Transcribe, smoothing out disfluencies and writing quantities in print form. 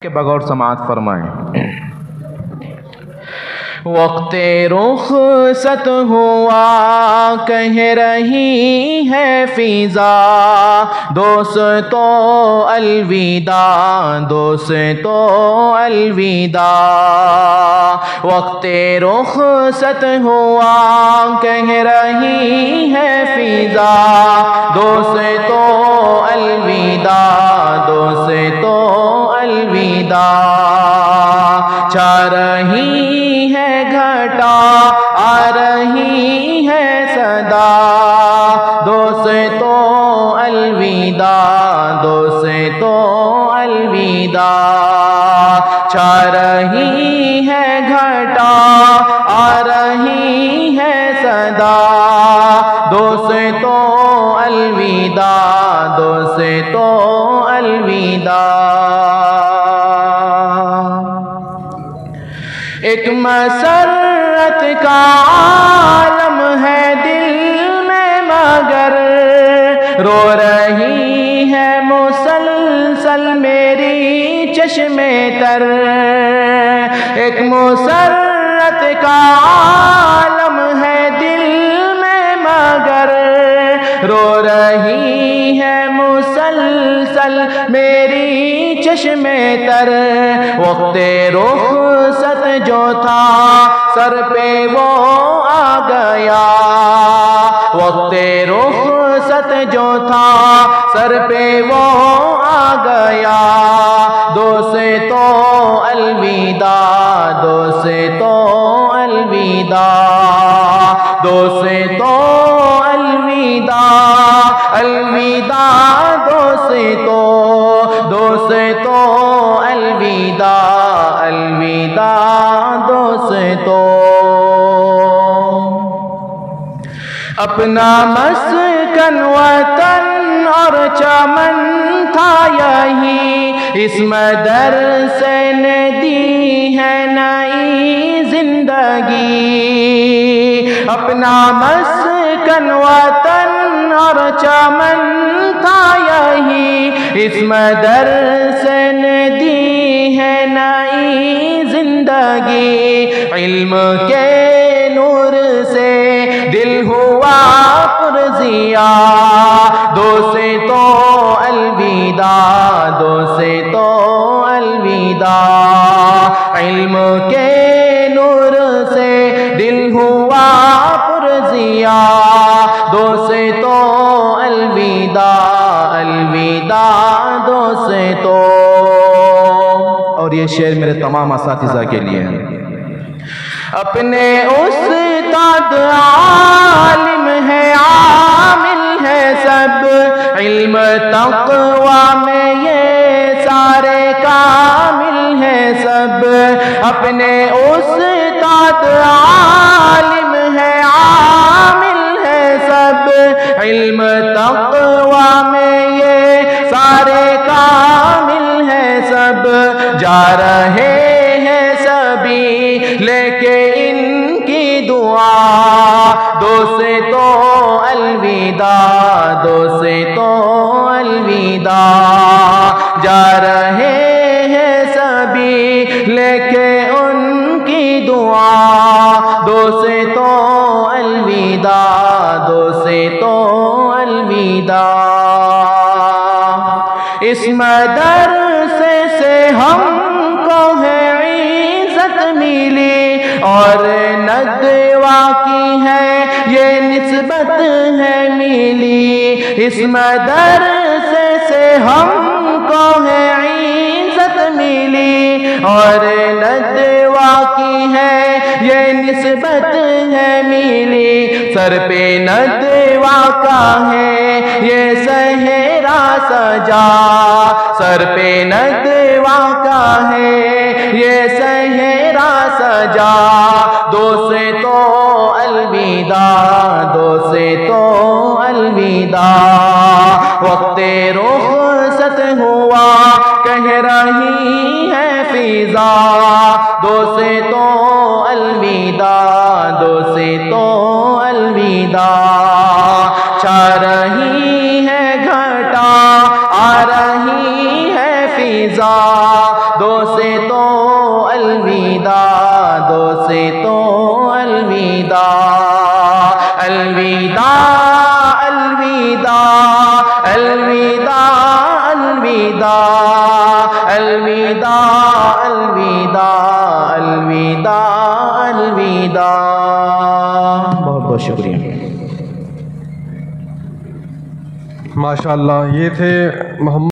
کے بغور سماعت فرمائیں۔ وقت رخصت ہوا کہہ رہی ہے فضا، دوستو الوداع، دوستو الوداع۔ وقت رخصت ہوا کہہ رہی ہے فضا، دوستو الوداع، دوستو الوداع۔ چھا رہی ہے گھٹا، آ رہی ہے صدا، دوستو الوداع، دوستو الوداع۔ چھا رہی ہے گھٹا، آ رہی ہے صدا، دوستو الوداع، دوستو الوداع۔ ایک مسرت کا عالم ہے دل میں مگر، رو رہی ہے مسلسل میری چشمے تر۔ ایک مسرت کا عالم ہے دل میں مگر، رو رہی ہے مسلسل میری چشمے تر۔ وقت رخصت جو تھا سر پہ وہ آ گیا، وقت رخصت جو تھا سر پہ وہ آ گیا، دوستو الوداع، دوستو الوداع، دوستو الوداع، الوداع دوستو، دوستو الوداع، الوداع دوستو۔ اپنا مسکن وطن اور چمن تھا یہی، اس مدرسے نے دی ہے نئی زندگی۔ اپنا مسکن وطن اور چمن تھا یہی، اس مدرسے نے دی ہے نئی زندگی۔ علم کے نور سے دل ہوا پرضیا، دوستو الوداع، دوستو الوداع۔ علم کے نور سے دل ہوا پرضیا، دوستو الوداع، الوداع دوستو۔ اور یہ شعر میرے تمام اساتذہ کے لیے ہے۔ اپنے استاد عالم ہے، عامل ہے سب، علم تقوی میں یہ سارے کامل ہے سب۔ اپنے استاد عالم ہے، عامل ہے سب، علم تقوی میں یہ سارے کامل ہے سب۔ جا رہے ہیں سبھی لے کے ان کی دعا، دوستو الوداع، دوستو الوداع۔ جا رہے ہیں سبھی لے کے ان کی دعا، دوستو الوداع، دوستو الوداع۔ اس مدرسے سے ہم کو ہے عزت ملی، اور ندوہ کی ہے یہ نسبت ہے ملی۔ اس مدرسے سے ہم کو ہے عزت ملی، اور ندوہ کی ہے یہ نسبت ہے ملی۔ سر پہ ندوہ کا ہے یہ صحرا سجا، سر پہ ندوہ کا ہے یہ صحرا سجا، دوستو الوداع، دوستو الوداع۔ وقت رخصت ہوا کہہ رہی ہے فضا، دوستو الوداع، دوستو الوداع۔ چھا رہی ہے گھٹا، آ رہی ہے فضا، دو سے تو الوداع، دو سے تو الوداع، الوداع الوداع الوداع الوداع الوداع الوداع الوداع الوداع۔ بہت بہت شکریہ۔ ماشاءاللہ، یہ تھے محمد